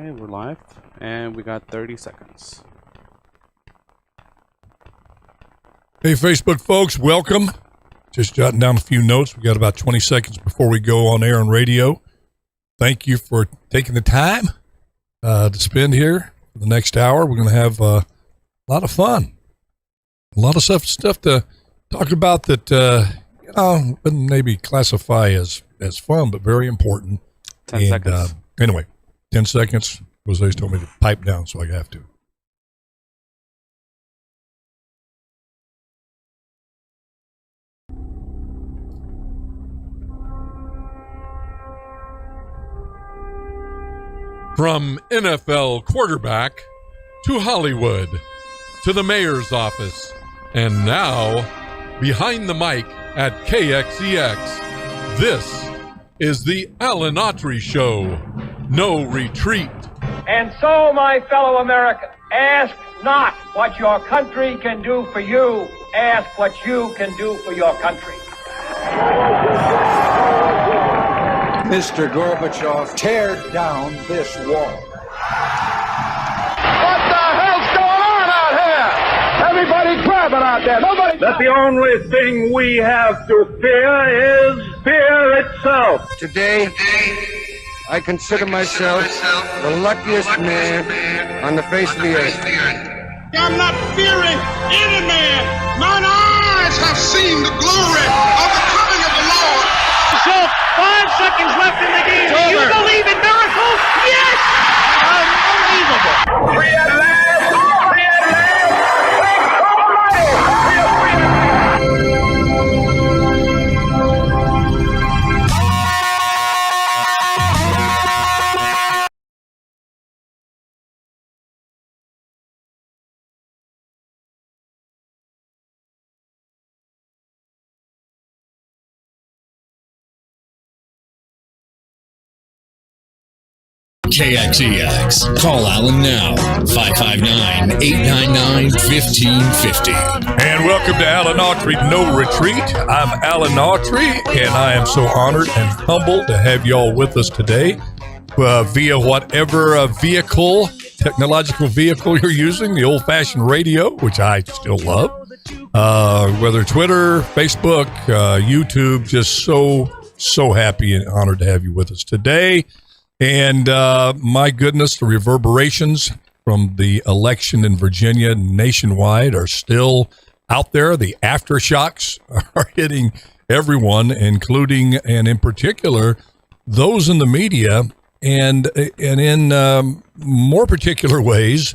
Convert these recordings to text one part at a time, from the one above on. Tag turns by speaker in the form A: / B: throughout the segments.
A: Okay, we're live, and we got 30 seconds.
B: Hey, Facebook folks, welcome. Just jotting down a few notes. We got about 20 seconds before we go on air on radio. Thank you for taking the time to spend here for the next hour. We're going to have a lot of fun. A lot of stuff to talk about that, wouldn't maybe classify as fun, but very important.
A: 10 seconds.
B: Anyway, 10 seconds. Jose's told me to pipe down, so I have to.
C: From NFL quarterback to Hollywood to the mayor's office, and now behind the mic at KXEX, this is the Autry Show. No retreat.
D: And so, my fellow Americans, ask not what your country can do for you, ask what you can do for your country.
E: Mr. Gorbachev, tear down this wall.
D: What the hell's going on out here? Everybody grabbing out there. Nobody.
F: That the only thing we have to fear is fear itself.
E: Today, I consider myself the luckiest man on the face of the earth.
G: I'm not fearing any man. Mine eyes have seen the glory of the coming of the Lord.
D: So, 5 seconds left in the game. Do you believe in miracles? Yes! Unbelievable. Free at last! Free at last! Thanks Almighty! We are free at
H: KXEX. Call Alan now. 559-899-1550.
B: And welcome to Alan Autry No Retreat. I'm Alan Autry, and I am so honored and humbled to have y'all with us today via whatever technological vehicle you're using, the old-fashioned radio, which I still love, whether Twitter, Facebook, YouTube, just so happy and honored to have you with us today. And my goodness, the reverberations from the election in Virginia nationwide are still out there. The aftershocks are hitting everyone, including and in particular those in the media, and in more particular ways,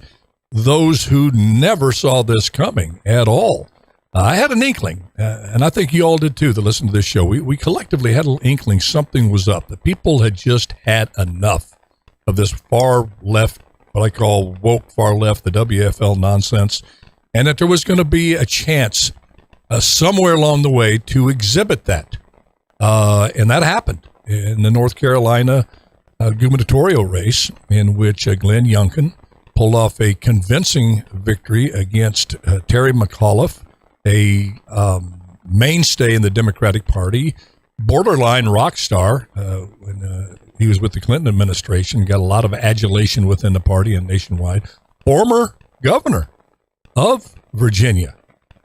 B: those who never saw this coming at all. I had an inkling, and I think you all did too, that listen to this show. We collectively had an inkling something was up. The people had just had enough of this far left, what I call woke far left, the WFL nonsense, and that there was going to be a chance somewhere along the way to exhibit that. And that happened in the North Carolina gubernatorial race, in which Glenn Youngkin pulled off a convincing victory against Terry McAuliffe, a mainstay in the Democratic Party, borderline rock star when he was with the Clinton administration, got a lot of adulation within the party and nationwide, former governor of Virginia.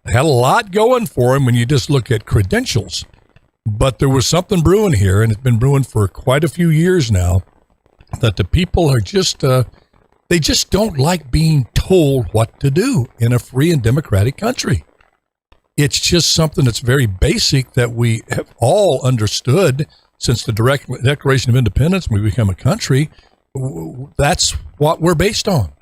B: Had a lot going for him when you just look at credentials, but there was something brewing here, and it's been brewing for quite a few years now, that the people are just, they just don't like being told what to do in a free and democratic country. It's just something that's very basic that we have all understood since the Declaration of Independence when we become a country. That's what we're based on.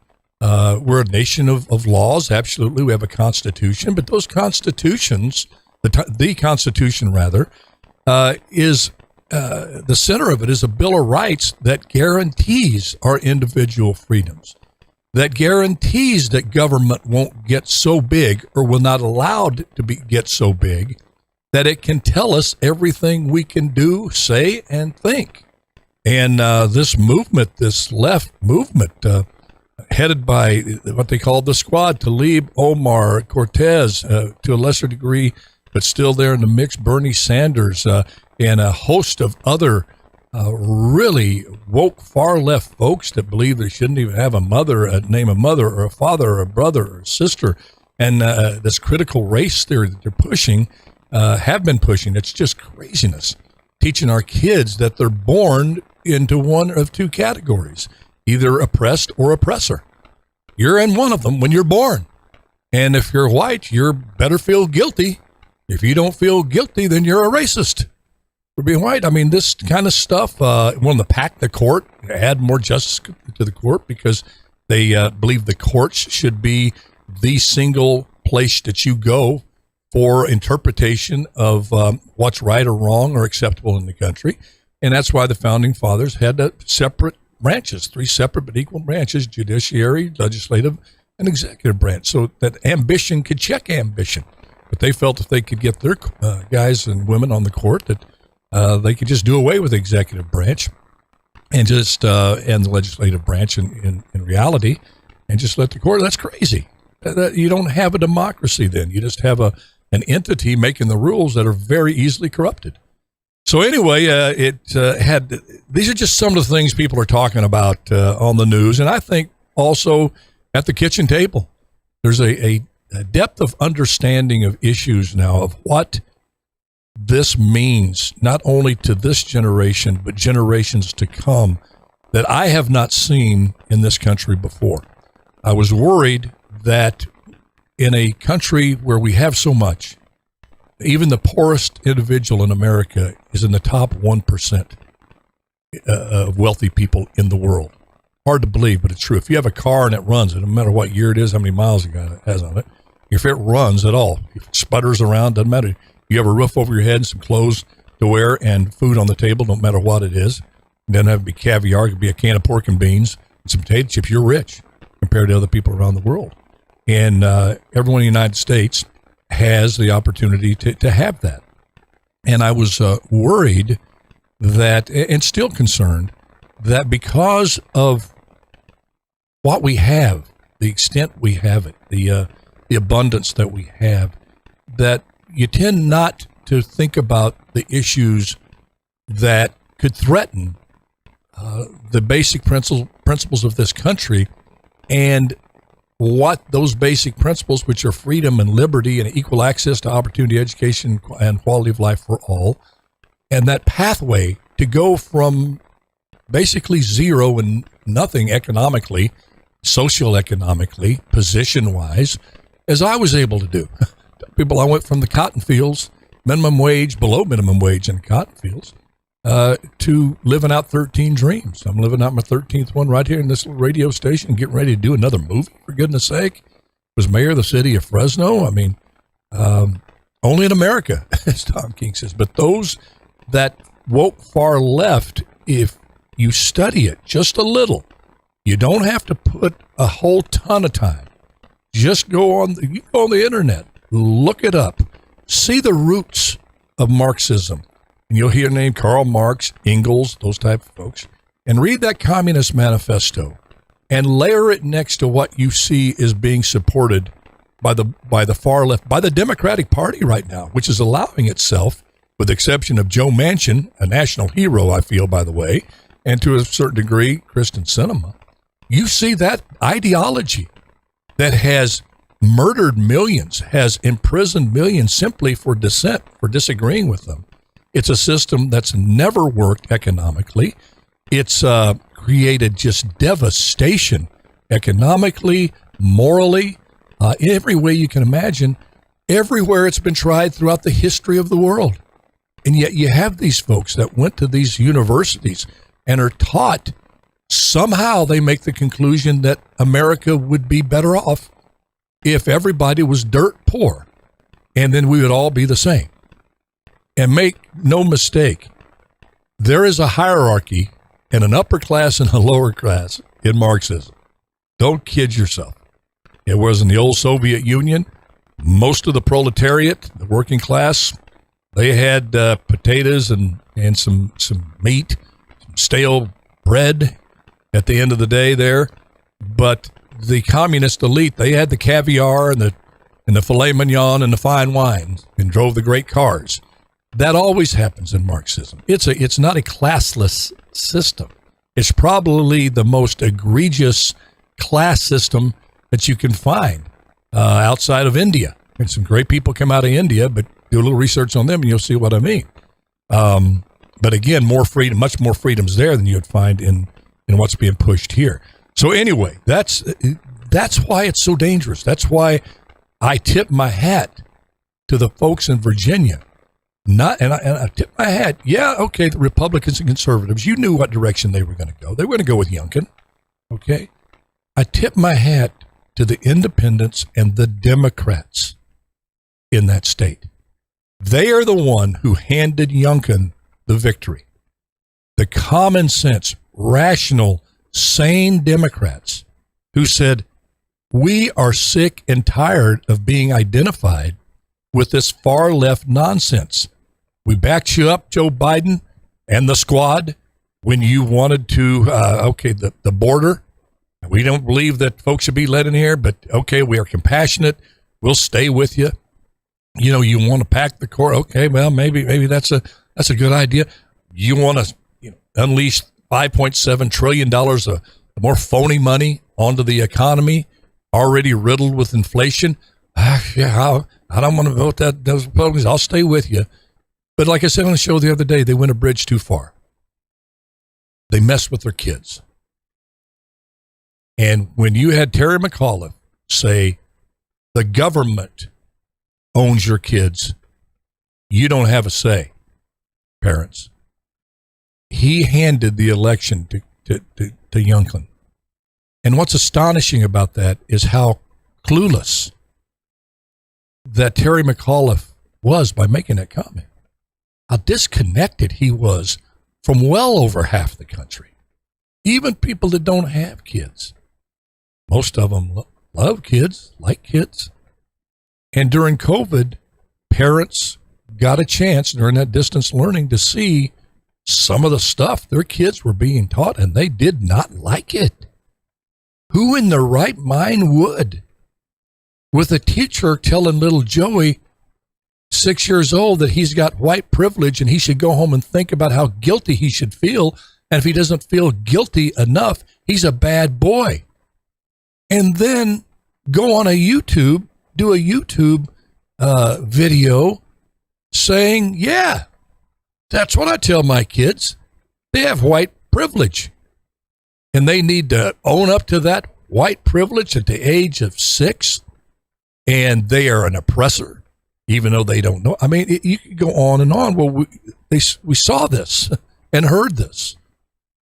B: We're a nation of laws, absolutely. We have a constitution, but those constitutions, the Constitution rather, is the center of it is a Bill of Rights that guarantees our individual freedoms, that guarantees that government won't get so big or will not allowed to get so big that it can tell us everything we can do, say, and think. And this movement, this left movement, headed by what they call the Squad, Tlaib, Omar, Cortez, to a lesser degree, but still there in the mix, Bernie Sanders, and a host of other really woke far left folks that believe they shouldn't even have a mother, name a mother or a father or a brother or a sister. And this critical race theory that they're pushing, have been pushing, it's just craziness. Teaching our kids that they're born into one of two categories, either oppressed or oppressor. You're in one of them when you're born. And if you're white, you better feel guilty. If you don't feel guilty, then you're a racist for being white. I mean, this kind of stuff, wanted to pack the court, add more justice to the court because they believe the courts should be the single place that you go for interpretation of what's right or wrong or acceptable in the country. And that's why the founding fathers had separate branches, 3 separate but equal branches, judiciary, legislative, and executive branch, so that ambition could check ambition. But they felt if they could get their guys and women on the court that they could just do away with the executive branch and just and the legislative branch in reality and just let the court. That's crazy. You don't have a democracy then. You just have an entity making the rules that are very easily corrupted. So anyway, these are just some of the things people are talking about on the news. And I think also at the kitchen table, there's a depth of understanding of issues now of what this means, not only to this generation, but generations to come that I have not seen in this country before. I was worried that in a country where we have so much, even the poorest individual in America is in the top 1% of wealthy people in the world. Hard to believe, but it's true. If you have a car and it runs, no matter what year it is, how many miles it has on it, if it runs at all, if it sputters around, doesn't matter. You have a roof over your head and some clothes to wear and food on the table, no matter what it is. It doesn't have to be caviar. It could be a can of pork and beans and some potato chips. You're rich compared to other people around the world. And everyone in the United States has the opportunity to have that. And I was worried that, and still concerned, that because of what we have, the extent we have it, the abundance that we have, that you tend not to think about the issues that could threaten the basic principles of this country and what those basic principles, which are freedom and liberty and equal access to opportunity, education, and quality of life for all, and that pathway to go from basically zero and nothing economically, socioeconomically, position-wise, as I was able to do. People, I went from the cotton fields, minimum wage, below minimum wage in cotton fields, to living out 13 dreams. I'm living out my 13th one right here in this little radio station, getting ready to do another movie, for goodness sake. Was mayor of the city of Fresno. I mean, only in America, as Tom King says. But those that woke far left, if you study it just a little, you don't have to put a whole ton of time. Just go on the internet, look it up, see the roots of Marxism. And you'll hear the name Karl Marx, Engels, those type of folks, and read that Communist Manifesto and layer it next to what you see is being supported by the far left, by the Democratic Party right now, which is allowing itself, with the exception of Joe Manchin, a national hero, I feel, by the way, and to a certain degree, Kristen Sinema. You see that ideology that has murdered millions, has imprisoned millions simply for dissent, for disagreeing with them. It's a system that's never worked economically. It's created just devastation economically, morally, every way you can imagine, everywhere it's been tried throughout the history of the world. And yet you have these folks that went to these universities and are taught, somehow they make the conclusion that America would be better off if everybody was dirt poor, and then we would all be the same. And make no mistake, there is a hierarchy and an upper class and a lower class in Marxism. Don't kid yourself. It was in the old Soviet Union. Most of the proletariat, the working class, they had potatoes and some meat, some stale bread at the end of the day there. But the communist elite, they had the caviar and the filet mignon and the fine wines and drove the great cars. That always happens in Marxism. It's not a classless system. It's probably the most egregious class system that you can find outside of India. And some great people come out of India, but do a little research on them and you'll see what I mean. But again, more freedom, much more freedoms there than you would find in what's being pushed here. So anyway, that's why it's so dangerous. That's why I tip my hat to the folks in Virginia. I tip my hat. Yeah, okay, the Republicans and conservatives, you knew what direction they were going to go. They were going to go with Youngkin. Okay? I tip my hat to the independents and the Democrats in that state. They are the one who handed Youngkin the victory. The common sense, rational, sane Democrats who said, we are sick and tired of being identified with this far left nonsense. We backed you up, Joe Biden and the squad, when you wanted to, the border. We don't believe that folks should be let in here, but okay, we are compassionate. We'll stay with you. You know, you want to pack the court. Okay, well, maybe that's a good idea. You want to unleash $5.7 trillion of more phony money onto the economy, already riddled with inflation. Yeah, I don't want to vote those Republicans. I'll stay with you. But like I said on the show the other day, they went a bridge too far. They messed with their kids. And when you had Terry McAuliffe say, the government owns your kids, you don't have a say, parents. He handed the election to Youngkin. And what's astonishing about that is how clueless that Terry McAuliffe was by making that comment. How disconnected he was from well over half the country. Even people that don't have kids. Most of them love kids, like kids. And during COVID, parents got a chance during that distance learning to see some of the stuff their kids were being taught, and they did not like it. Who in their right mind would? With a teacher telling little Joey, 6 years old, that he's got white privilege and he should go home and think about how guilty he should feel. And if he doesn't feel guilty enough, he's a bad boy. And then go on do a YouTube video saying, yeah, that's what I tell my kids. They have white privilege. And they need to own up to that white privilege at the age of 6. And they are an oppressor, even though they don't know. I mean, you could go on and on. Well, we saw this and heard this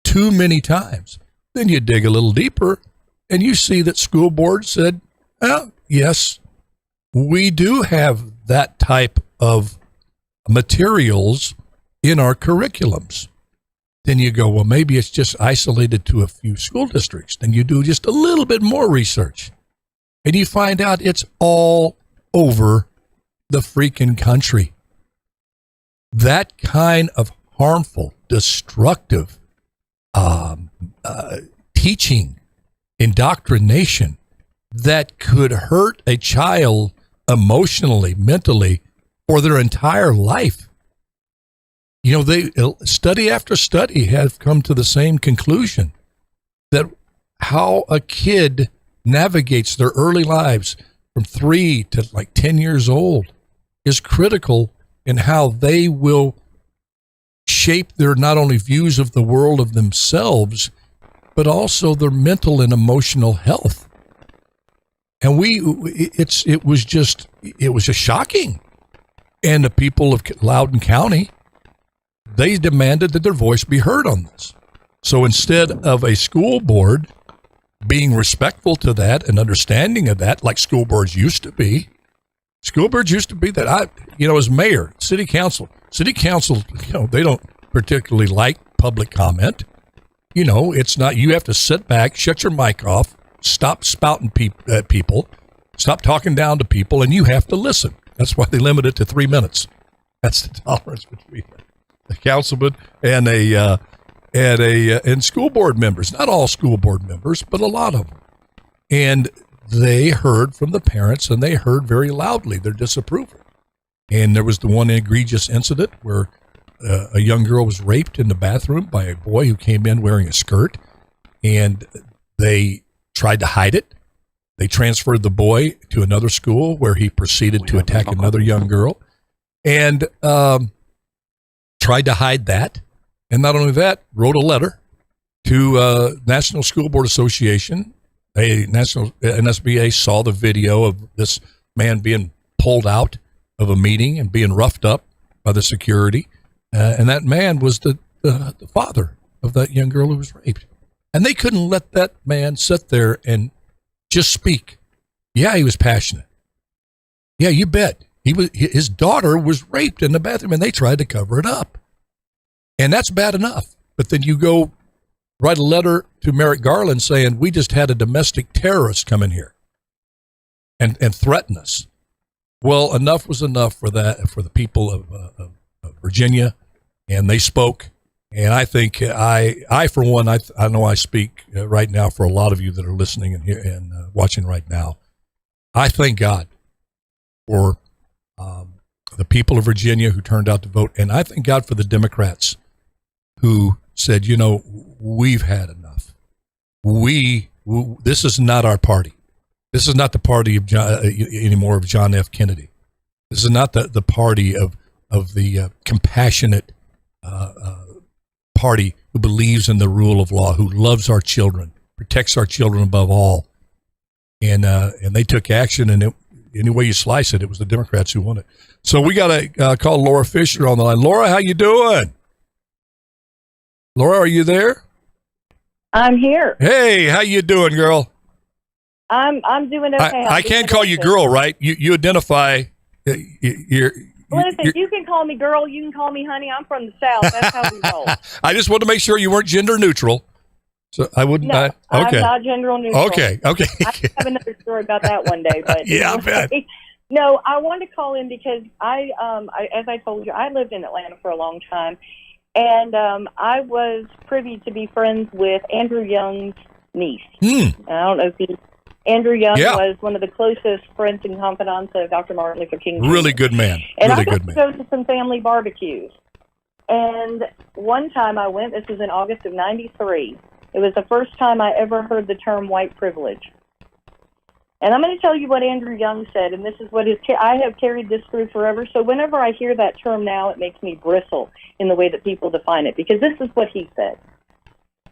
B: too many times. Then you dig a little deeper and you see that school board said, yes, we do have that type of materials in our curriculums. Then you go, well, maybe it's just isolated to a few school districts. Then you do just a little bit more research. And you find out it's all over the freaking country. That kind of harmful, destructive teaching, indoctrination that could hurt a child emotionally, mentally, for their entire life. You know, they study after study have come to the same conclusion that how a kid navigates their early lives from 3 to like 10 years old is critical in how they will shape their not only views of the world of themselves, but also their mental and emotional health. And it was just shocking. And the people of Loudoun County, they demanded that their voice be heard on this. So instead of a school board being respectful to that and understanding of that, like school boards used to be that as mayor, city council, they don't particularly like public comment. It's not, you have to sit back, shut your mic off, stop spouting at people, stop talking down to people, and you have to listen. That's why they limit it to 3 minutes. That's the tolerance between a councilman and and school board members. Not all school board members, but a lot of them. And they heard from the parents, and they heard very loudly their disapproval. And there was the one egregious incident where a young girl was raped in the bathroom by a boy who came in wearing a skirt, and they tried to hide it. They transferred the boy to another school where he proceeded to attack another young girl and tried to hide that. And not only that, wrote a letter to National School Board Association. NSBA saw the video of this man being pulled out of a meeting and being roughed up by the security. And that man was the father of that young girl who was raped. And they couldn't let that man sit there and just speak. Yeah, he was passionate. Yeah, you bet. His daughter was raped in the bathroom, and they tried to cover it up. And that's bad enough. But then you go write a letter to Merrick Garland saying, we just had a domestic terrorist come in here and threaten us. Well, enough was enough for that, for the people of Virginia, and they spoke. And I think I for one, I know I speak right now for a lot of you that are listening and here and watching right now. I thank God for the people of Virginia who turned out to vote, and I thank God for the Democrats who said, you know, we've had enough. This is not our party. This is not the party of anymore of John F. Kennedy. This is not the party of the compassionate party who believes in the rule of law, who loves our children, protects our children above all. And they took action, and any way you slice it, it was the Democrats who won it. So we got to call Laura Fisher on the line. Laura, how you doing? Laura, are you there?
I: I'm here.
B: Hey, how you doing, girl?
I: I'm doing okay.
B: I can't call you girl, right? You identify.
I: Listen, you can call me girl. You can call me honey. I'm from the South. That's how we roll.
B: I just wanted to make sure you weren't gender neutral. So I wouldn't.
I: No,
B: okay.
I: I'm not gender neutral.
B: Okay.
I: I have another story about that one day. But
B: yeah, I bet.
I: No, I wanted to call in because I, as I told you, I lived in Atlanta for a long time, and I was privy to be friends with Andrew Young's niece. I don't know if Andrew Young was one of the closest friends and confidants of Dr. Martin Luther King Jr.
B: Really good man.
I: And
B: really
I: I got
B: good
I: to
B: man.
I: go to some family barbecues. And one time I went, this was in August of 93. It was the first time I ever heard the term white privilege. And I'm going to tell you what Andrew Young said, and this is what I have carried this through forever. So whenever I hear that term now, it makes me bristle in the way that people define it, because this is what he said.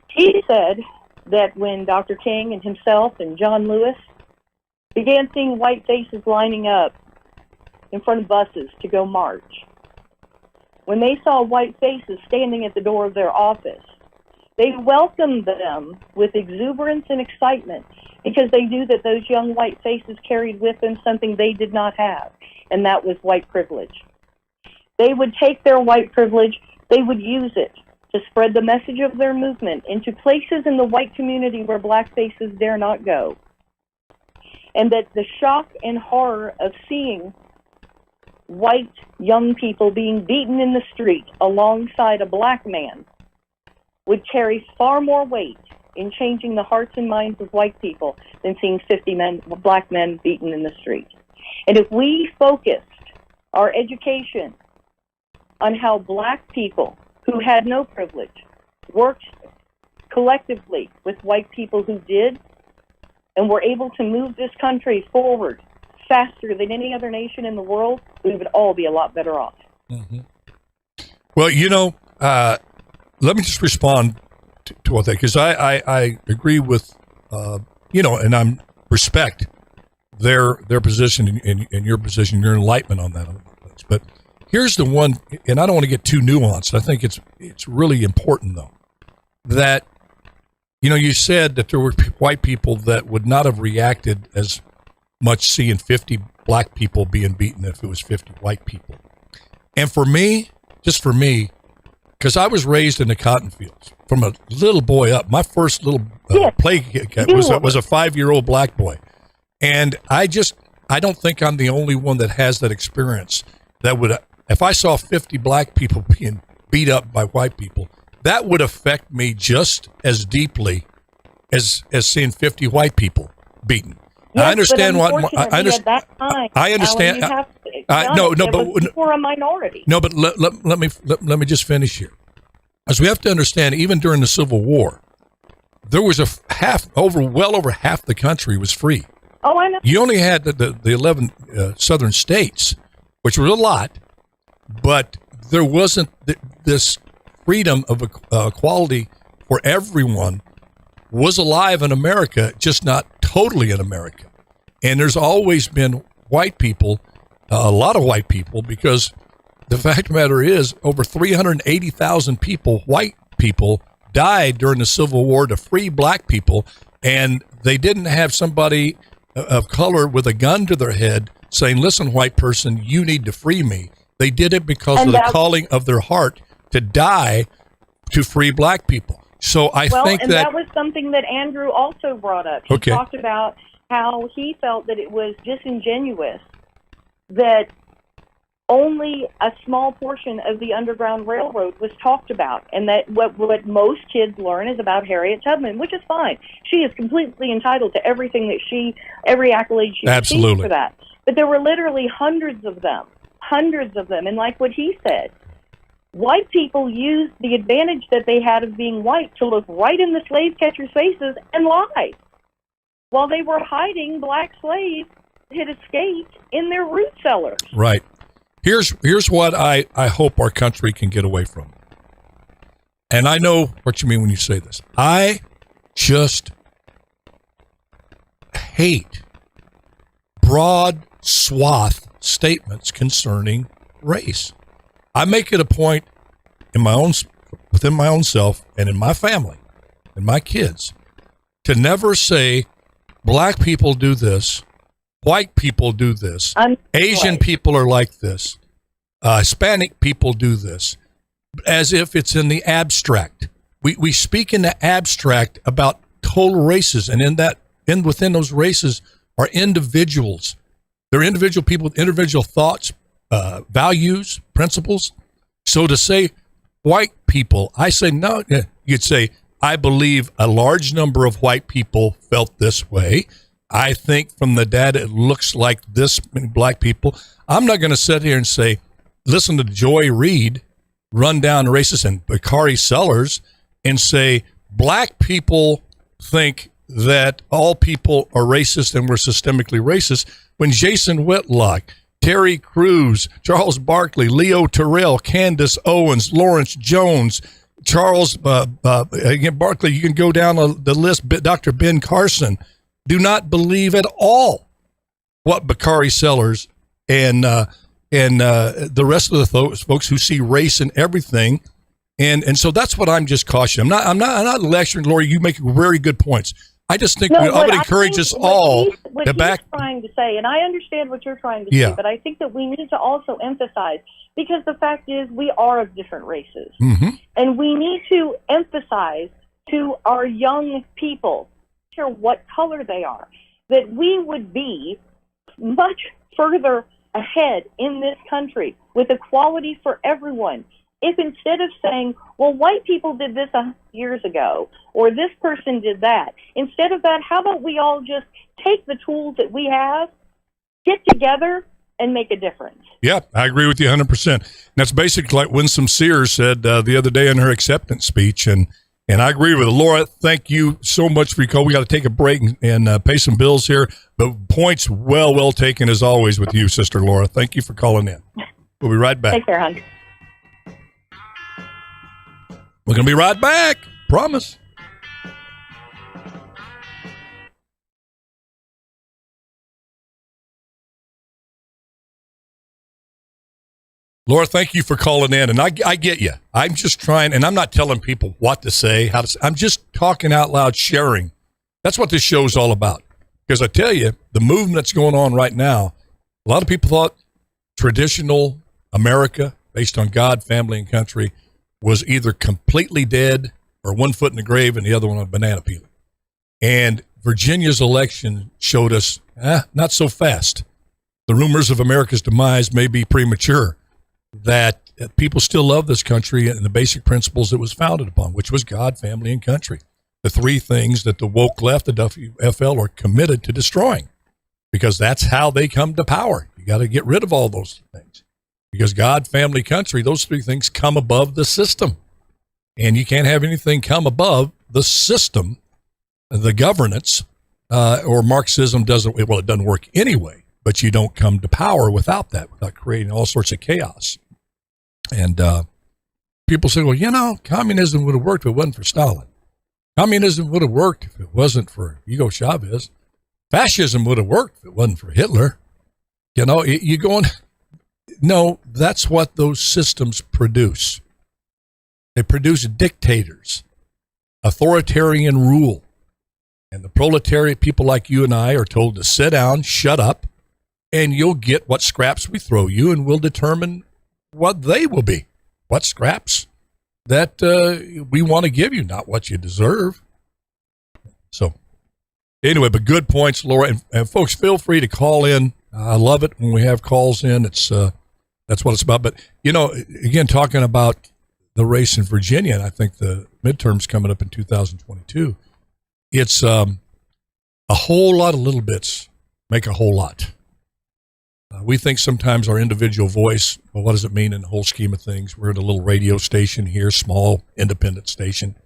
I: He said that when Dr. King and himself and John Lewis began seeing white faces lining up in front of buses to go march, when they saw white faces standing at the door of their office, they welcomed them with exuberance and excitement because they knew that those young white faces carried with them something they did not have, and that was white privilege. They would take their white privilege, they would use it to spread the message of their movement into places in the white community where black faces dare not go. And that the shock and horror of seeing white young people being beaten in the street alongside a black man would carry far more weight in changing the hearts and minds of white people than seeing 50 black men beaten in the street. And if we focused our education on how black people who had no privilege worked collectively with white people who did, and were able to move this country forward faster than any other nation in the world, we would all be a lot better off.
B: Mm-hmm. Well, let me just respond to what that, because I agree with, and I'm respect their position and your position, your enlightenment on that. But here's the one, and I don't want to get too nuanced. I think it's really important, though, that, you said that there were white people that would not have reacted as much seeing 50 black people being beaten if it was 50 white people. And for me, because I was raised in the cotton fields from a little boy up. My first little play was a 5-year-old black boy. And I don't think I'm the only one that has that experience. That would, if I saw 50 black people being beat up by white people, that would affect me just as deeply as seeing 50 white people beaten.
I: Yes,
B: I understand
I: what I understand.
B: I understand.
I: Alan, No, but we're a minority.
B: No, but let me just finish here. As we have to understand, even during the Civil War, there was well over half the country was free.
I: Oh, I know.
B: You only had the 11 southern states, which was a lot, but there wasn't this freedom of equality for everyone was alive in America, just not totally in America. And there's always been white people, a lot of white people, because the fact of the matter is over 380,000 people, white people, died during the Civil War to free black people, and they didn't have somebody of color with a gun to their head saying, listen, white person, you need to free me. They did it because of the calling of their heart to die to free black people. So I think
I: that was something that Andrew also brought up. He talked about how he felt that it was disingenuous that only a small portion of the Underground Railroad was talked about, and that what most kids learn is about Harriet Tubman, which is fine. She is completely entitled to everything every accolade she received for that. But there were literally hundreds of them, and like what he said, white people used the advantage that they had of being white to look right in the slave catchers' faces and lie, while they were hiding black slaves that had escaped in their root cellars.
B: Right. Here's what I hope our country can get away from. And I know what you mean when you say this. I just hate broad swath statements concerning race. I make it a point within my own self and in my family and my kids to never say black people do this, white people do this, Asian people are like this, Hispanic people do this, as if it's in the abstract. We speak in the abstract about total races, and within those races are individuals. They're individual people with individual thoughts, values, principles. So to say white people, I say no. You'd say I believe a large number of white people felt this way. I think from the data, it looks like this many black people. I'm not going to sit here and say, listen to Joy Reid run down racist and Bakari Sellers and say black people think that all people are racist and we're systemically racist, when Jason Whitlock, Terry Crews, Charles Barkley, Leo Terrell, Candace Owens, Lawrence Jones, Charles Barkley, you can go down the list, Dr. Ben Carson, do not believe at all what Bakari Sellers and the rest of those folks who see race in everything, and so that's what I'm just cautioning. I'm not lecturing, Lori. You make very good points. I just think I would encourage us all to back.
I: What he's trying to say, and I understand what you're trying to say, but I think that we need to also emphasize, because the fact is we are of different races, and we need to emphasize to our young people, no matter what color they are, that we would be much further ahead in this country with equality for everyone if instead of saying, well, white people did this 100 years ago, or this person did that, instead of that, how about we all just take the tools that we have, get together, and make a difference?
B: Yeah, I agree with you 100%. And that's basically like Winsome Sears said the other day in her acceptance speech, and I agree with it. Laura, thank you so much for your call. We got to take a break and pay some bills here, but points well taken as always with you, Sister Laura. Thank you for calling in. We'll be right back.
I: Take care, hon.
B: We're going to be right back. Promise. Laura, thank you for calling in. And I get you. I'm just trying, and I'm not telling people what to say, how to say. I'm just talking out loud, sharing. That's what this show's all about. Because I tell you, the movement that's going on right now, a lot of people thought traditional America, based on God, family, and country, was either completely dead or one foot in the grave and the other one on a banana peel. And Virginia's election showed us, not so fast. The rumors of America's demise may be premature, that people still love this country and the basic principles it was founded upon, which was God, family, and country. The three things that the woke left, the WFL, are committed to destroying, because that's how they come to power. You got to get rid of all those things because God, family, country, those three things come above the system. And you can't have anything come above the system, the governance, or Marxism doesn't, well, it doesn't work anyway, but you don't come to power without that, without creating all sorts of chaos. And people say, well, you know, communism would have worked if it wasn't for Stalin. Communism would have worked if it wasn't for Hugo Chavez. Fascism would have worked if it wasn't for Hitler. You know, you going, no, that's what those systems produce. They produce dictators, authoritarian rule. And the proletariat, people like you and I, are told to sit down, shut up, and you'll get what scraps we throw you, and we'll determine what they will be. What scraps that we want to give you, not what you deserve. So, anyway, but good points, Laura. And folks, feel free to call in. I love it when we have calls in. It's that's what it's about. But, you know, again, talking about the race in Virginia, and I think the midterms coming up in 2022, it's a whole lot of little bits make a whole lot. We think sometimes our individual voice, well, what does it mean in the whole scheme of things? We're at a little radio station here, small independent station.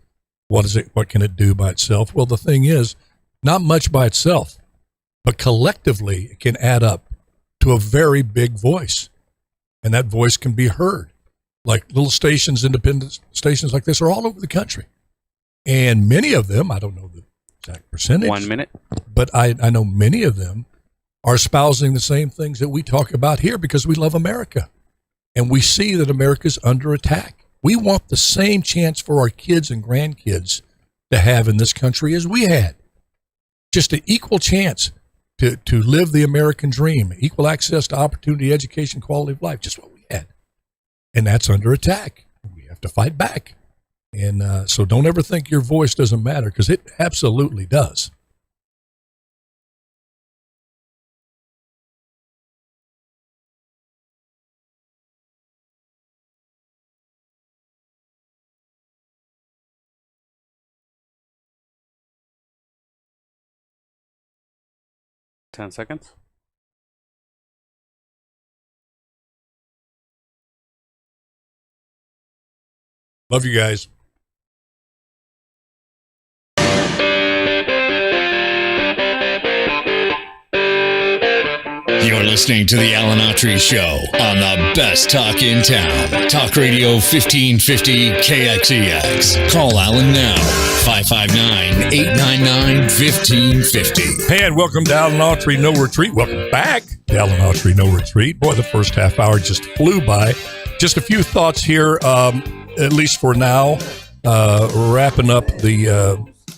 B: What is it? What can it do by itself? Well, the thing is, not much by itself, but collectively it can add up to a very big voice. And that voice can be heard. Like little stations, independent stations like this are all over the country. And many of them, I don't know the exact percentage.
A: 1 minute.
B: But I know many of them are espousing the same things that we talk about here because we love America. And we see that America's under attack. We want the same chance for our kids and grandkids to have in this country as we had. Just an equal chance to live the American dream, equal access to opportunity, education, quality of life, just what we had. And that's under attack. We have to fight back. And so don't ever think your voice doesn't matter, because it absolutely does.
A: Ten seconds.
B: Love you guys.
H: You're listening to the Alan Autry Show on the best talk in town. Talk Radio 1550 KXEX. Call Alan now, 559-899-1550.
B: Hey, and welcome to Alan Autry No Retreat. Welcome back to Alan Autry No Retreat. Boy, the first half hour just flew by. Just a few thoughts here, at least for now, wrapping up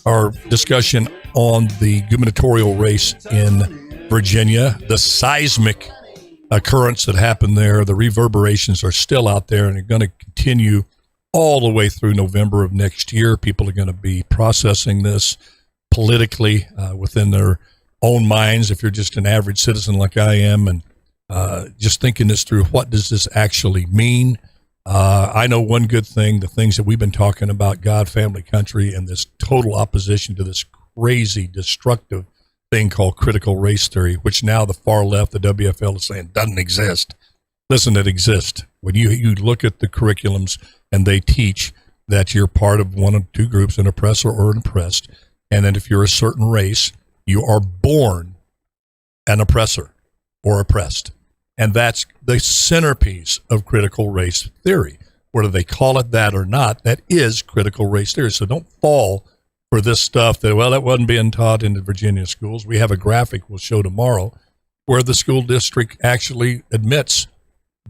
B: our discussion on the gubernatorial race in Virginia. The seismic occurrence that happened there, the reverberations are still out there, and they're going to continue all the way through November of next year. People are going to be processing this politically within their own minds. If you're just an average citizen like I am, and just thinking this through, what does this actually mean? I know one good thing, the things that we've been talking about, God, family, country, and this total opposition to this crazy, destructive thing called critical race theory, which now the far left, the WFL, is saying doesn't exist. Listen, it exists. When you look at the curriculums and they teach that you're part of one of two groups, an oppressor or an oppressed, and that if you're a certain race, you are born an oppressor or oppressed. And that's the centerpiece of critical race theory. Whether they call it that or not, that is critical race theory. So don't fall for this stuff that, well, that wasn't being taught in the Virginia schools. We have a graphic we'll show tomorrow where the school district actually admits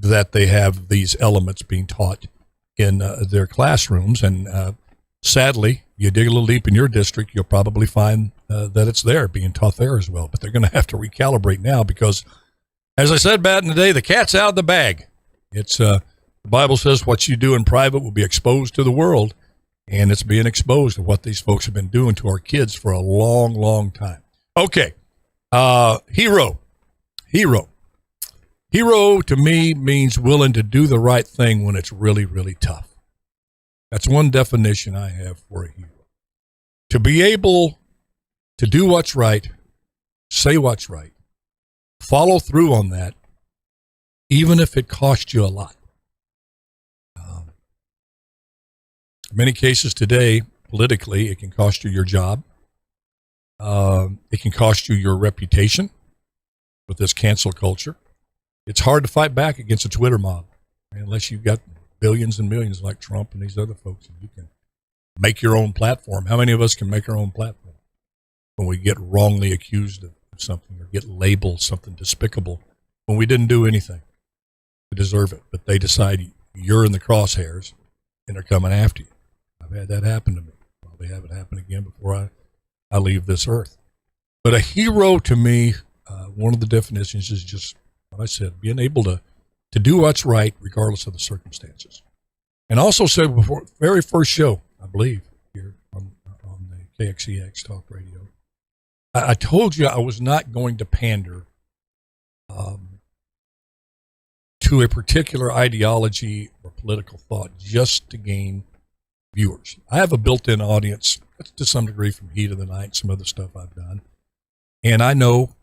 B: that they have these elements being taught in their classrooms. And sadly, you dig a little deep in your district, you'll probably find that it's there, being taught there as well. But they're going to have to recalibrate now because, as I said back in the day, the cat's out of the bag. It's the Bible says what you do in private will be exposed to the world. And it's being exposed to what these folks have been doing to our kids for a long, long time. Okay. Hero. Hero to me means willing to do the right thing when it's really, really tough. That's one definition I have for a hero. To be able to do what's right, say what's right, follow through on that, even if it cost you a lot. In many cases today, politically, it can cost you your job. It can cost you your reputation with this cancel culture. It's hard to fight back against a Twitter mob unless you've got billions and millions like Trump and these other folks, and you can make your own platform. How many of us can make our own platform when we get wrongly accused of something or get labeled something despicable when we didn't do anything to deserve it, but they decide you're in the crosshairs and they're coming after you? I've had that happen to me. Probably have it happen again before I leave this earth. But a hero to me, one of the definitions is just what I said, being able to do what's right regardless of the circumstances. And also said before, very first show, I believe, here on the KXEX Talk Radio, I told you I was not going to pander to a particular ideology or political thought just to gain viewers. I have a built-in audience to some degree from Heat of the Night, some other stuff I've done. And I know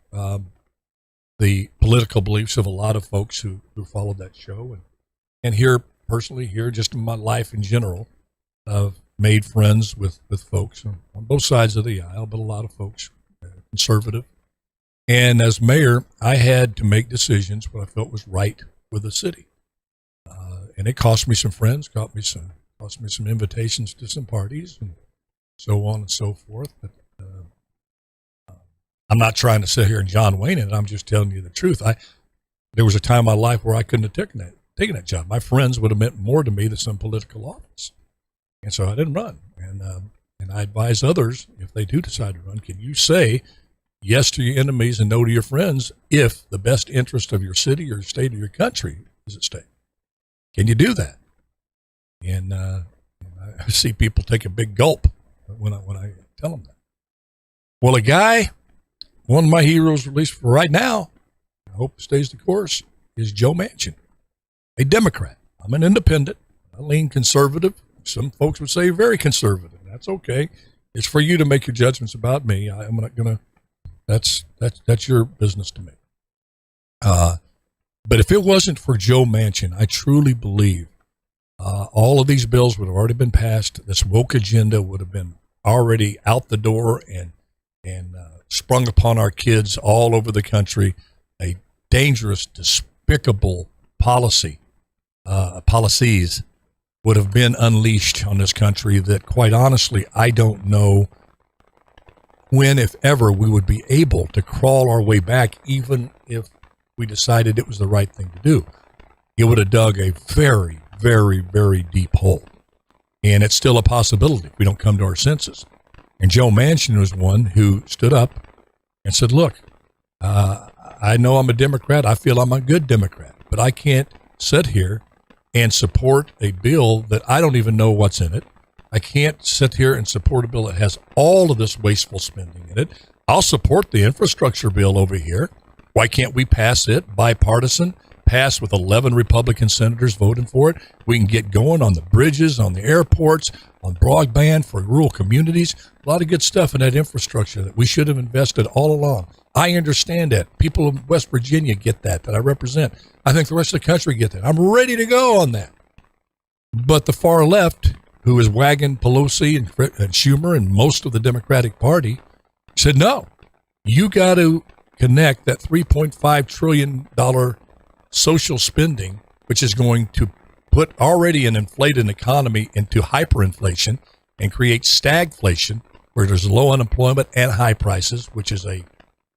B: the political beliefs of a lot of folks who followed that show. And here, personally, here, just in my life in general, I've made friends with folks on both sides of the aisle, but a lot of folks conservative. And as mayor, I had to make decisions what I felt was right with the city. And it cost me some friends, cost me some invitations to some parties and so on and so forth. But I'm not trying to sit here and John Wayne it. I'm just telling you the truth. There was a time in my life where I couldn't have taken that job. My friends would have meant more to me than some political office. And so I didn't run. And I advise others, if they do decide to run, can you say yes to your enemies and no to your friends if the best interest of your city or your state or your country is at stake? Can you do that? And I see people take a big gulp when I tell them that. Well, a guy, one of my heroes, at least for right now, I hope stays the course, is Joe Manchin, a Democrat. I'm an independent. I lean conservative. Some folks would say very conservative. That's okay. It's for you to make your judgments about me. I'm not going to. That's your business to me. But if it wasn't for Joe Manchin, I truly believe all of these bills would have already been passed. This woke agenda would have been already out the door and sprung upon our kids all over the country. A dangerous, despicable policies would have been unleashed on this country that, quite honestly, I don't know when, if ever, we would be able to crawl our way back, even if we decided it was the right thing to do. It would have dug a very, very, very deep hole. And it's still a possibility if we don't come to our senses. And Joe Manchin was one who stood up and said, look, I know I'm a Democrat. I feel I'm a good Democrat, but I can't sit here and support a bill that I don't even know what's in it. I can't sit here and support a bill that has all of this wasteful spending in it. I'll support the infrastructure bill over here. Why can't we pass it bipartisan, pass with 11 Republican senators voting for it? We can get going on the bridges, on the airports, on broadband for rural communities. A lot of good stuff in that infrastructure that we should have invested all along. I understand that. People in West Virginia get that I represent. I think the rest of the country get that. I'm ready to go on that. But the far left, who is wagging Pelosi and Schumer and most of the Democratic Party, said, no, you got to connect that $3.5 trillion social spending, which is going to put already an inflated economy into hyperinflation and create stagflation, where there's low unemployment and high prices, which is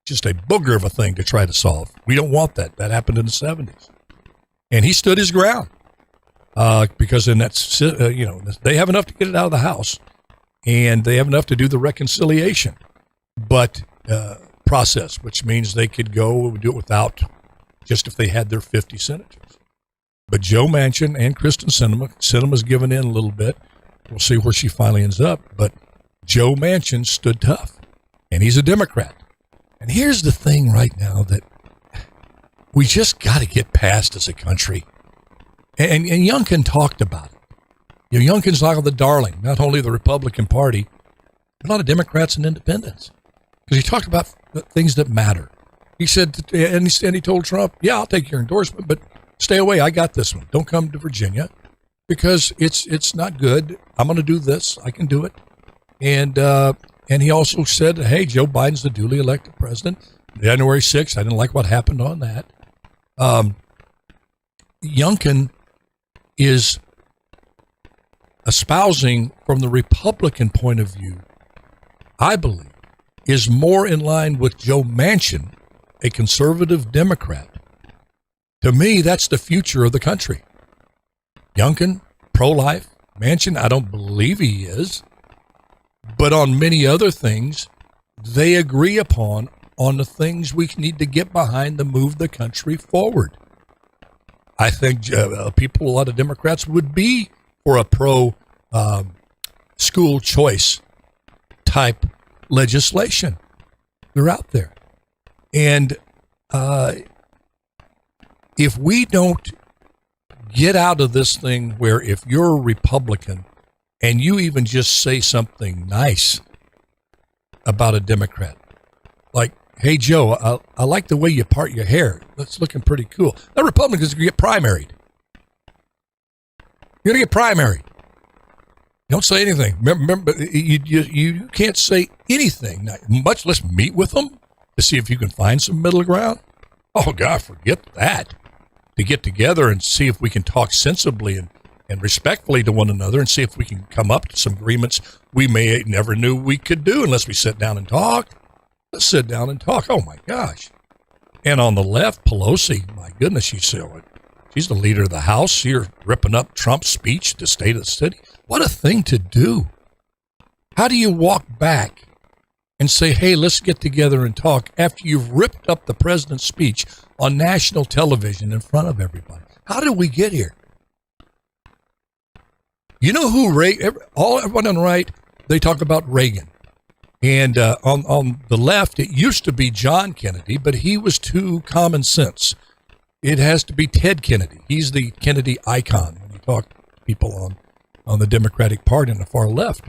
B: just a booger of a thing to try to solve. We don't want that. That happened in the 70s. And he stood his ground because in that, they have enough to get it out of the House, and they have enough to do the reconciliation process, which means they could go and do it without, just if they had their 50 senators. But Joe Manchin and Kristen Sinema's given in a little bit. We'll see where she finally ends up. But Joe Manchin stood tough, and he's a Democrat. And here's the thing right now that we just got to get past as a country. And Youngkin talked about it. Youngkin's like the darling, not only the Republican Party, but a lot of Democrats and independents. Because he talked about the things that matter. He said, and he told Trump, yeah, I'll take your endorsement, but Stay away. I got this one. Don't come to Virginia because it's not good. I'm going to do this. I can do it. And he also said, hey, Joe Biden's the duly elected president. January 6th, I didn't like what happened on that. Youngkin is espousing from the Republican point of view, I believe, is more in line with Joe Manchin, a conservative Democrat. To me, that's the future of the country. Youngkin, pro-life. Manchin, I don't believe he is. But on many other things, they agree upon on the things we need to get behind to move the country forward. I think people, a lot of Democrats would be for a pro-school choice type legislation. They're out there. And if we don't get out of this thing where if you're a Republican and you even just say something nice about a Democrat, like, hey, Joe, I like the way you part your hair. That's looking pretty cool. That Republican's going to get primaried. You're going to get primaried. Don't say anything. Remember, you can't say anything, much less meet with them to see if you can find some middle ground. Oh, God, forget that. To get together and see if we can talk sensibly and respectfully to one another and see if we can come up to some agreements we may never knew we could do unless we sit down and talk. Let's sit down and talk. Oh, my gosh. And on the left, Pelosi, my goodness, she's the leader of the House. You're ripping up Trump's speech, the state of the city. What a thing to do. How do you walk back and say, hey, let's get together and talk after you've ripped up the president's speech on national television in front of everybody? How did we get here? You know who everyone on the right, they talk about Reagan. And on the left, it used to be John Kennedy, but he was too common sense. It has to be Ted Kennedy. He's the Kennedy icon when you talk to people on the Democratic Party and the far left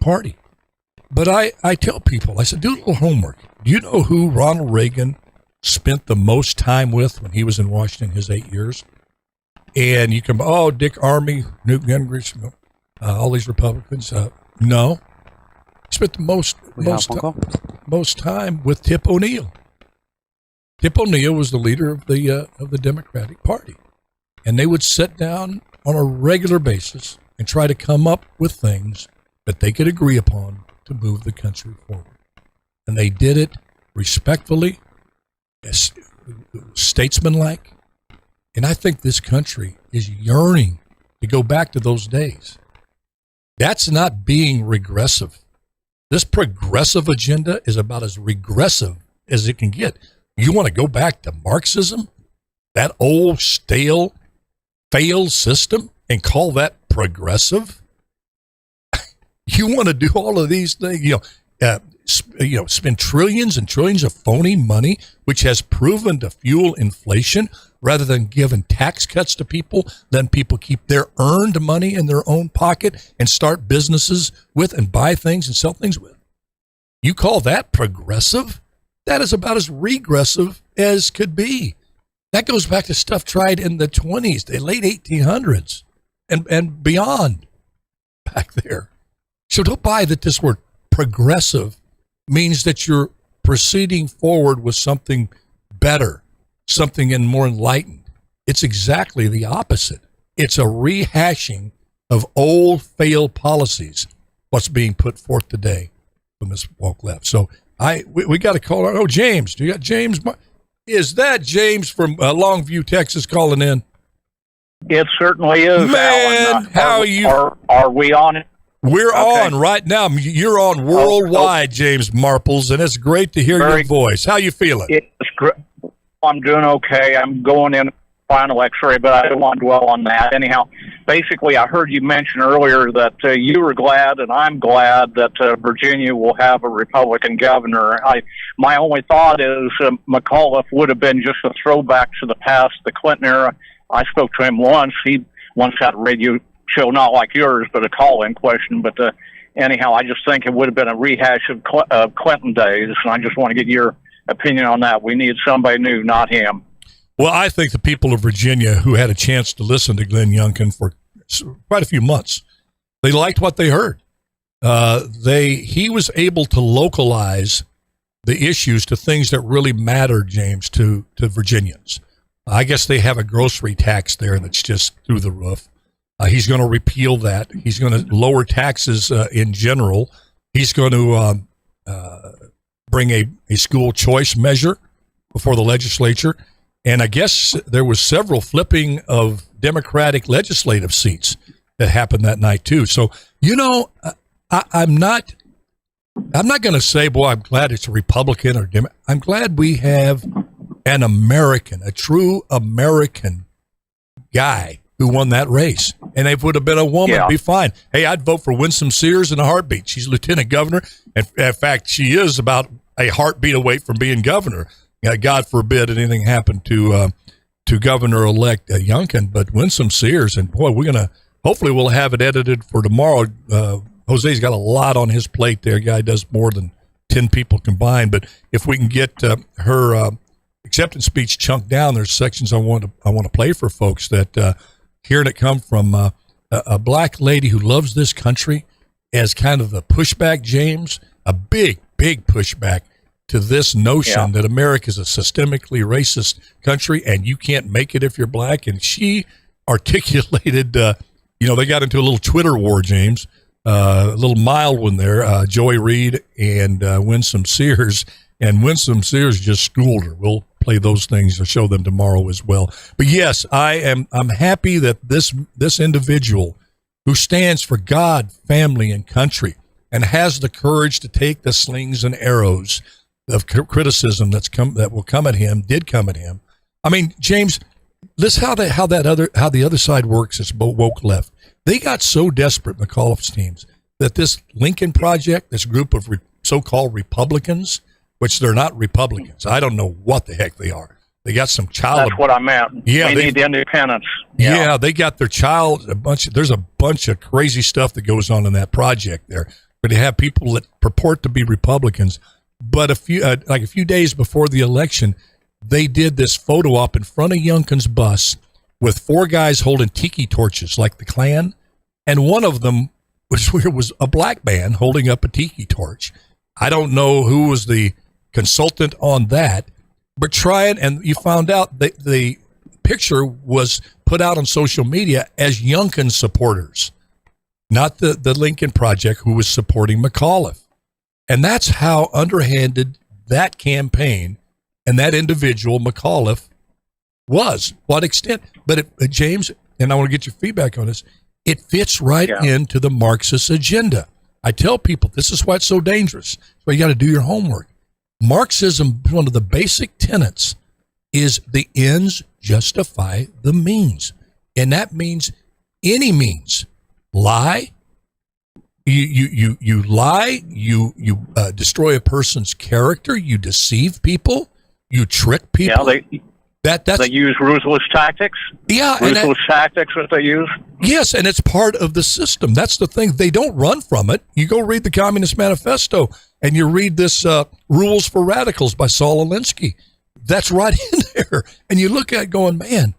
B: party. But I tell people, I said, do a little homework. Do you know who Ronald Reagan spent the most time with when he was in Washington, his 8 years? And you can, Dick Armey, Newt Gingrich, all these Republicans. No. He spent the most time with Tip O'Neill. Tip O'Neill was the leader of the Democratic Party. And they would sit down on a regular basis and try to come up with things that they could agree upon to move the country forward. And they did it respectfully, statesmanlike. And I think this country is yearning to go back to those days. That's not being regressive. This progressive agenda is about as regressive as it can get. You want to go back to Marxism, that old, stale, failed system, and call that progressive? You want to do all of these things, spend trillions and trillions of phony money, which has proven to fuel inflation, rather than giving tax cuts to people, then people keep their earned money in their own pocket and start businesses with and buy things and sell things with. You call that progressive? That is about as regressive as could be. That goes back to stuff tried in the 20s, the late 1800s, and beyond back there. So don't buy that this word progressive means that you're proceeding forward with something better, something more enlightened. It's exactly the opposite. It's a rehashing of old failed policies, what's being put forth today from this walk left. So we got to call out. Oh, James. Do you got James? Is that James from Longview, Texas calling in?
F: It certainly is.
B: Man,
F: Alan.
B: how are you?
F: Are we on it?
B: We're on right now. You're on worldwide, James Marples, and it's great to hear your voice. How you feeling?
F: It's great. I'm doing okay. I'm going in final X-ray, but I don't want to dwell on that. Anyhow, basically, I heard you mention earlier that you were glad, and I'm glad that Virginia will have a Republican governor. My only thought is McAuliffe would have been just a throwback to the past, the Clinton era. I spoke to him once. He once had a radio show, not like yours, but a call-in question. But anyhow, I just think it would have been a rehash of Clinton days, and I just want to get your opinion on that. We need somebody new, not him.
B: Well, I think the people of Virginia who had a chance to listen to Glenn Youngkin for quite a few months, they liked what they heard. He was able to localize the issues to things that really matter, James, to Virginians. I guess they have a grocery tax there that's just through the roof. He's going to repeal that. He's going to lower taxes in general. He's going to bring a school choice measure before the legislature. And I guess there was several flipping of Democratic legislative seats that happened that night too. So, I'm not going to say, boy, I'm glad it's a Republican or Democrat. I'm glad we have an American, a true American guy who won that race. And if it would have been a woman, it'd be fine. Hey, I'd vote for Winsome Sears in a heartbeat. She's lieutenant governor. And in fact, she is about a heartbeat away from being governor. God forbid anything happened to Governor-elect Youngkin, but Winsome Sears, and boy, hopefully we'll have it edited for tomorrow. Jose's got a lot on his plate there. Guy does more than 10 people combined, but if we can get her acceptance speech chunked down, there's sections I want to play for folks that hearing it come from a black lady who loves this country as kind of the pushback, James, a big pushback to this notion that America is a systemically racist country and you can't make it if you're black. And she articulated, they got into a little Twitter war, James, a little mild one there, Joy Reid and Winsome Sears. And Winsome Sears just schooled her. We'll play those things or show them tomorrow as well. But yes, I'm happy that this individual who stands for God, family, and country and has the courage to take the slings and arrows of criticism that will come at him, did come at him. I mean, James, listen how the other side works is woke left. They got so desperate, McAuliffe's teams, that this Lincoln Project, this group of so-called Republicans, which they're not Republicans. I don't know what the heck they are. They got some child.
F: That's what I meant.
B: Yeah,
F: they need independence.
B: Yeah, they got their child. There's a bunch of crazy stuff that goes on in that project there. But they have people that purport to be Republicans. But a few days before the election, they did this photo op in front of Youngkin's bus with 4 guys holding tiki torches like the Klan, and one of them was a black man holding up a tiki torch. I don't know who was the consultant on that, but try it, and you found out that the picture was put out on social media as Youngkin supporters, not the Lincoln Project, who was supporting McAuliffe. And that's how underhanded that campaign and that individual, McAuliffe, was. What extent? But James, and I want to get your feedback on this, it fits right into the Marxist agenda. I tell people this is why it's so dangerous. So you got to do your homework. Marxism, one of the basic tenets, is the ends justify the means. And that means any means. Lie. You lie, you destroy a person's character, you deceive people, you trick people.
F: Yeah, they use ruthless tactics.
B: Yeah,
F: ruthless tactics that they use.
B: Yes, and it's part of the system. That's the thing. They don't run from it. You go read the Communist Manifesto, and you read this Rules for Radicals by Saul Alinsky. That's right in there. And you look at it going, man,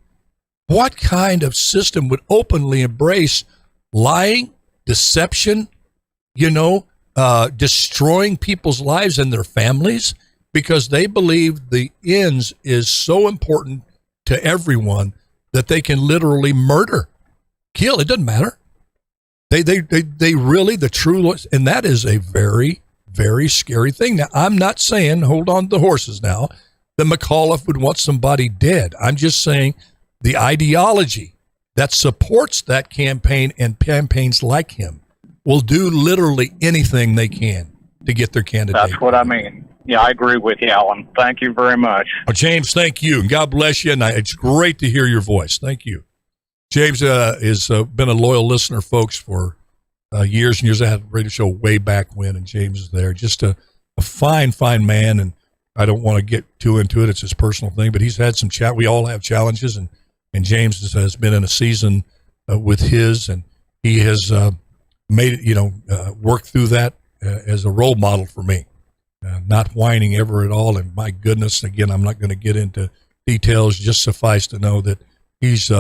B: what kind of system would openly embrace lying, deception, destroying people's lives and their families because they believe the ends is so important to everyone that they can literally murder, kill. It doesn't matter. They really, the true, and that is a very, very scary thing. Now, I'm not saying, hold on to the horses now, that McAuliffe would want somebody dead. I'm just saying the ideology that supports that campaign and campaigns like him will do literally anything they can to get their candidate.
F: That's what I mean. Yeah, I agree with you, Alan. Thank you very much.
B: Well, James, thank you. And God bless you. And it's great to hear your voice. Thank you. James has been a loyal listener, folks, for years and years. I had a radio show way back when, and James is there. Just a fine, fine man. And I don't want to get too into it. It's his personal thing. But he's had some chat. We all have challenges. And James has been in a season with his, and he has made it, worked through that as a role model for me. Not whining ever at all. And my goodness, again, I'm not going to get into details. Just suffice to know that he's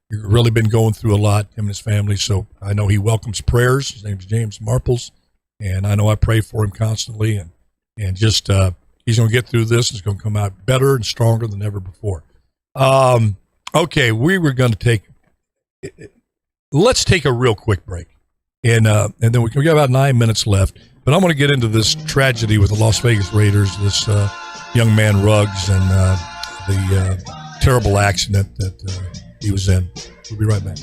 B: really been going through a lot, him and his family. So I know he welcomes prayers. His name's James Marples, and I know I pray for him constantly. And just he's going to get through this. He's going to come out better and stronger than ever before. Okay, we were going to let's take a real quick break, and then we got about 9 minutes left. But I'm going to get into this tragedy with the Las Vegas Raiders, this young man Ruggs, and the terrible accident that he was in. We'll be right back.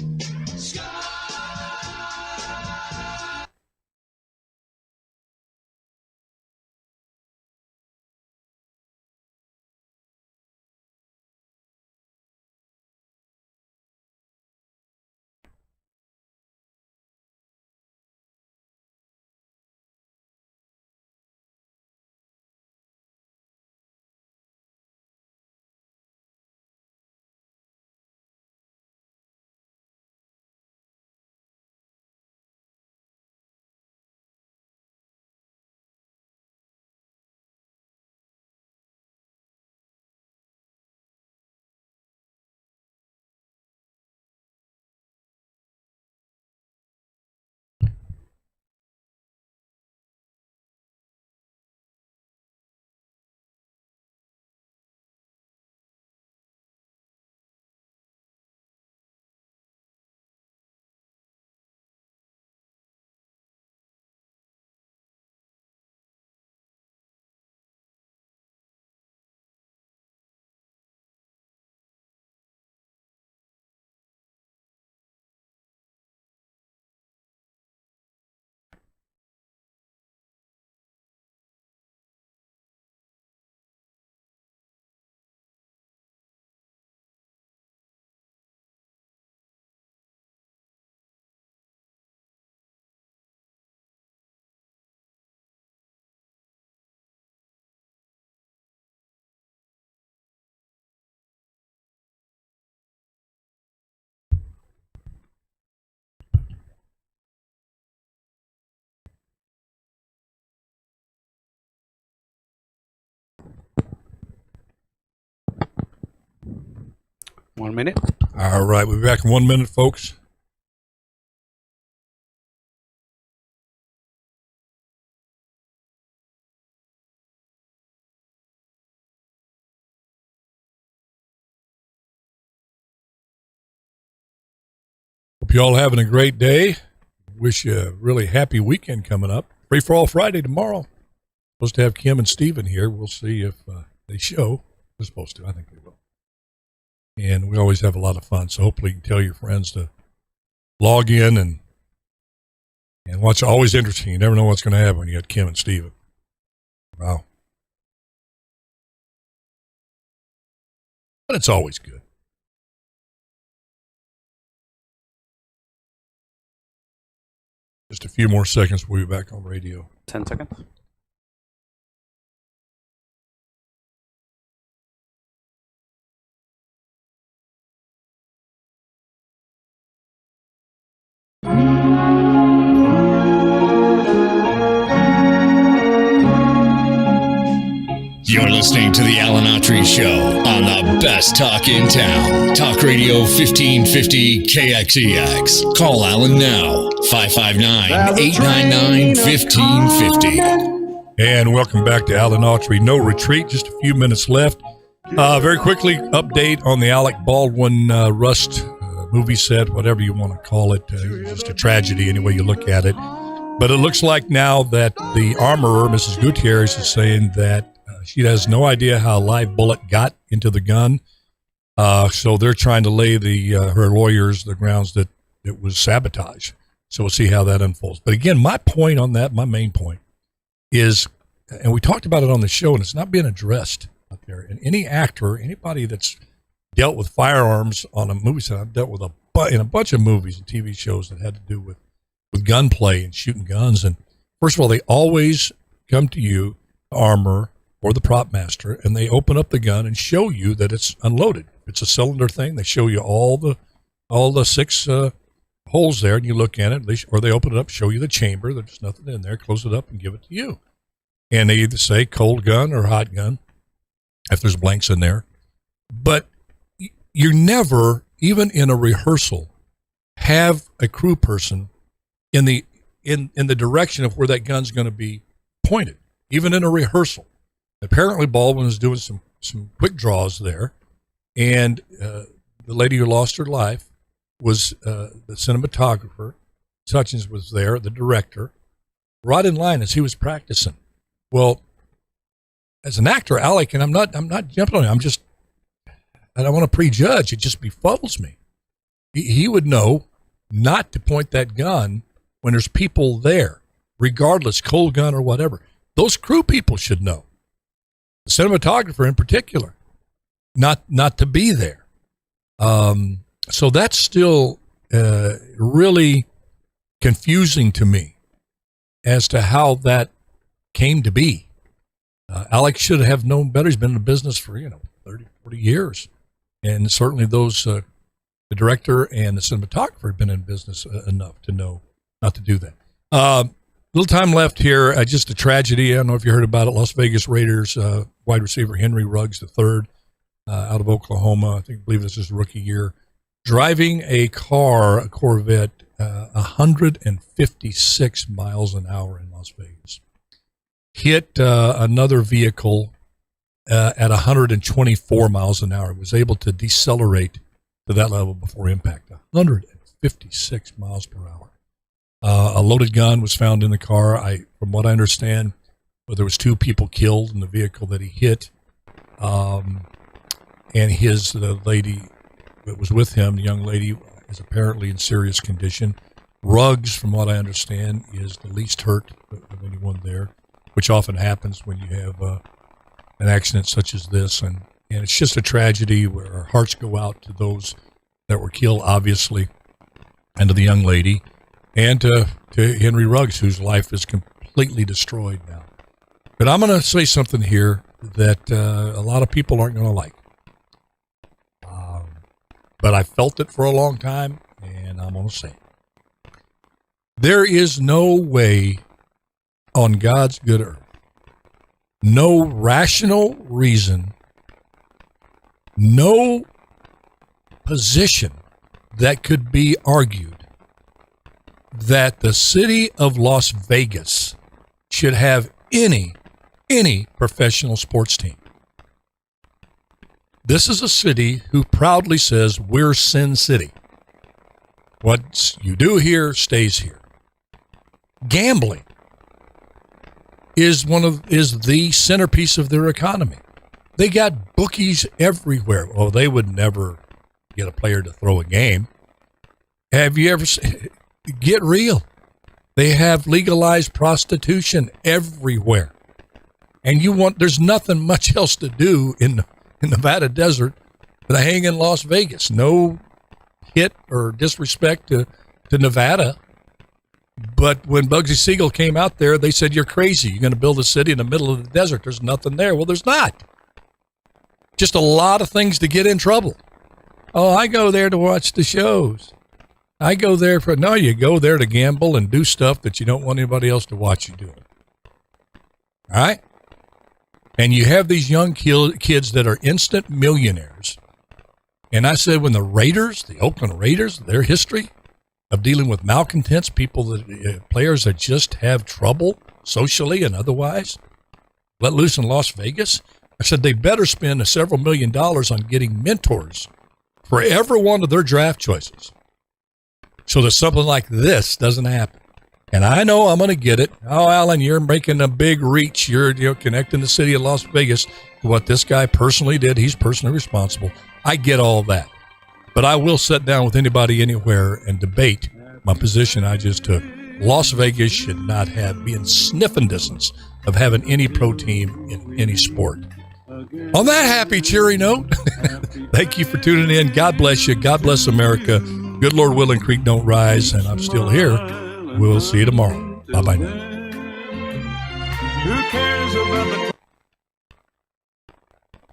A: One minute.
B: All right, we'll be back in 1 minute, folks. Hope you all having a great day. Wish you a really happy weekend coming up. Free for All Friday tomorrow. Supposed to have Kim and Steven here. We'll see if they show. They're supposed to. I think they will. And we always have a lot of fun. So hopefully you can tell your friends to log in and watch. Always interesting. You never know what's going to happen when you got Kim and Steven. Wow. But it's always good. Just a few more seconds. We'll be back on radio.
A: 10 seconds.
H: You're listening to the Alan Autry Show on the best talk in town. Talk Radio 1550 KXEX. Call Alan now, 559-899-1550.
B: And welcome back to Alan Autry No Retreat. Just a few minutes left. Very quickly, update on the Alec Baldwin Rust movie set, whatever you want to call it. Just a tragedy any way you look at it. But it looks like now that the armorer, Mrs. Gutierrez, is saying that she has no idea how a live bullet got into the gun. So they're trying to lay her lawyers the grounds that it was sabotage. So we'll see how that unfolds. But again, my point on that, my main point is, and we talked about it on the show, and it's not being addressed out there. And any actor, anybody that's dealt with firearms on a movie set, I've dealt with in a bunch of movies and TV shows that had to do with gunplay and shooting guns. And first of all, they always come to you, the armorer or the prop master, and they open up the gun and show you that it's unloaded. If it's a cylinder thing, they show you all the 6 holes there, and you look at it, or they open it up, show you the chamber. There's nothing in there. Close it up and give it to you. And they either say cold gun or hot gun, if there's blanks in there. But you never, even in a rehearsal, have a crew person in the direction of where that gun's going to be pointed, even in a rehearsal. Apparently Baldwin was doing some quick draws there, and the lady who lost her life was the cinematographer. Hutchins was there, the director, right in line as he was practicing. Well, as an actor, Alec, and I'm not jumping on it, I don't want to prejudge, it just befuddles me. He would know not to point that gun when there's people there, regardless, cold gun or whatever. Those crew people should know. The cinematographer in particular, not to be there. So that's still really confusing to me as to how that came to be. Alex should have known better. He's been in the business for 30, 40 years, and certainly those the director and the cinematographer have been in business enough to know not to do that. Little time left here. Just a tragedy. I don't know if you heard about it. Las Vegas Raiders wide receiver Henry Ruggs III out of Oklahoma. I believe this is his rookie year. Driving a Corvette, 156 miles an hour in Las Vegas. Hit another vehicle at 124 miles an hour. Was able to decelerate to that level before impact. 156 miles per hour. A loaded gun was found in the car. From what I understand, there was 2 people killed in the vehicle that he hit. And the lady that was with him, the young lady, is apparently in serious condition. Ruggs, from what I understand, is the least hurt of anyone there, which often happens when you have an accident such as this. And it's just a tragedy where our hearts go out to those that were killed, obviously, and to the young lady, and to Henry Ruggs, whose life is completely destroyed now. But I'm going to say something here that a lot of people aren't going to like. But I felt it for a long time, and I'm going to say it. There is no way on God's good earth, no rational reason, no position that could be argued that the city of Las Vegas should have any professional sports team. This is a city who proudly says we're Sin City. What you do here stays here. Gambling is the centerpiece of their economy. They got bookies everywhere. Oh, they would never get a player to throw a game. Have you ever get real? They have legalized prostitution everywhere. And there's nothing much else to do in the Nevada desert but hang in Las Vegas. No hit or disrespect to Nevada. But when Bugsy Siegel came out there, they said, you're crazy. You're going to build a city in the middle of the desert. There's nothing there. Well, there's not. Just a lot of things to get in trouble. Oh, I go there to watch the shows. I go there no, you go there to gamble and do stuff that you don't want anybody else to watch you doing. All right? And you have these young kids that are instant millionaires. And I said when the Oakland Raiders, their history of dealing with malcontents, players that just have trouble socially and otherwise, let loose in Las Vegas, I said they better spend several $1 million on getting mentors for every one of their draft choices so that something like this doesn't happen. And I know I'm going to get it. Oh, Alan, you're making a big reach. You're connecting the city of Las Vegas to what this guy personally did. He's personally responsible. I get all that. But I will sit down with anybody anywhere and debate my position I just took. Las Vegas should not be in sniffing distance of having any pro team in any sport. On that happy, cheery note, thank you for tuning in. God bless you. God bless America. Good Lord willing, creek don't rise, and I'm still here. We'll see you tomorrow. Bye-bye now.
J: Who cares about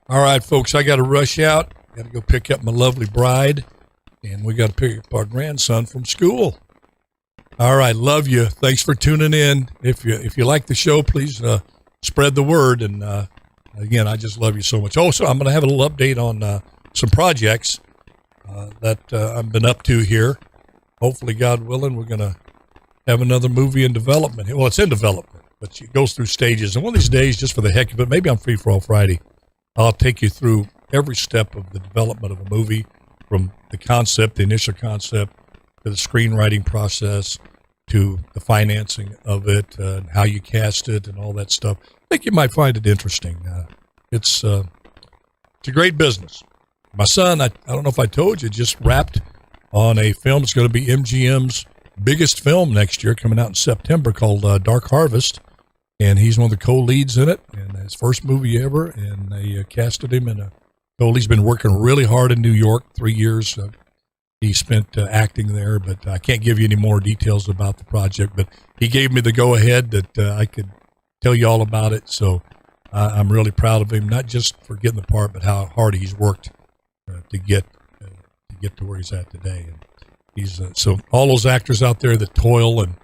B: All right, folks, I got to rush out. Got to go pick up my lovely bride, and we got to pick up our grandson from school. All right, love you. Thanks for tuning in. If you like the show, please spread the word and again, I just love you so much. Also, I'm going to have a little update on some projects that I've been up to here. Hopefully, God willing, we're going to have another movie in development. Well, it's in development, but it goes through stages. And one of these days, just for the heck of it, maybe I'm free for all Friday, I'll take you through every step of the development of a movie, from the concept, the initial concept, to the screenwriting process, to the financing of it, and how you cast it, and all that stuff. I think you might find it interesting. It's a great business. My son, I don't know if I told you, just wrapped on a film. It's going to be MGM's biggest film next year, coming out in September, called Dark Harvest. And he's one of the co-leads in it, and his first movie ever. And they casted him in a role. He's been working really hard in New York, 3 years. He spent acting there, but I can't give you any more details about the project. But he gave me the go-ahead that I could tell you all about it. So I'm really proud of him, not just for getting the part, but how hard he's worked to get to where he's at today. And he's so all those actors out there that toil, and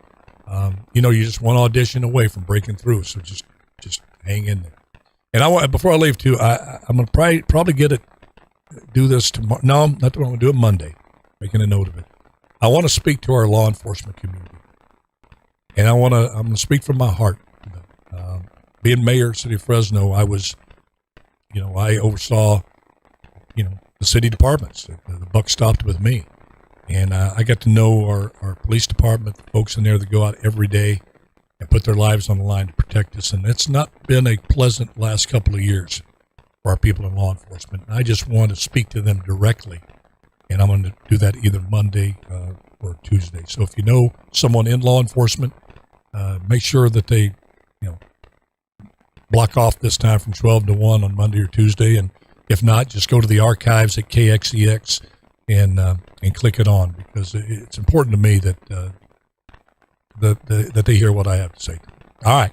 B: you're just one audition away from breaking through. So just hang in there. And I want, before I leave too, I'm gonna probably do this tomorrow. No, not tomorrow. I'm gonna do it Monday. Making a note of it. I want to speak to our law enforcement community, and I'm gonna speak from my heart. Being mayor of the city of Fresno, I oversaw, the city departments. The buck stopped with me, and I got to know our police department, the folks in there that go out every day and put their lives on the line to protect us. And it's not been a pleasant last couple of years for our people in law enforcement. And I just want to speak to them directly, and I'm going to do that either Monday or Tuesday. So if you know someone in law enforcement, make sure that they, block off this time from 12 to 1 on Monday or Tuesday. And if not, just go to the archives at KXEX and click it on, because it's important to me that that they hear what I have to say. All right.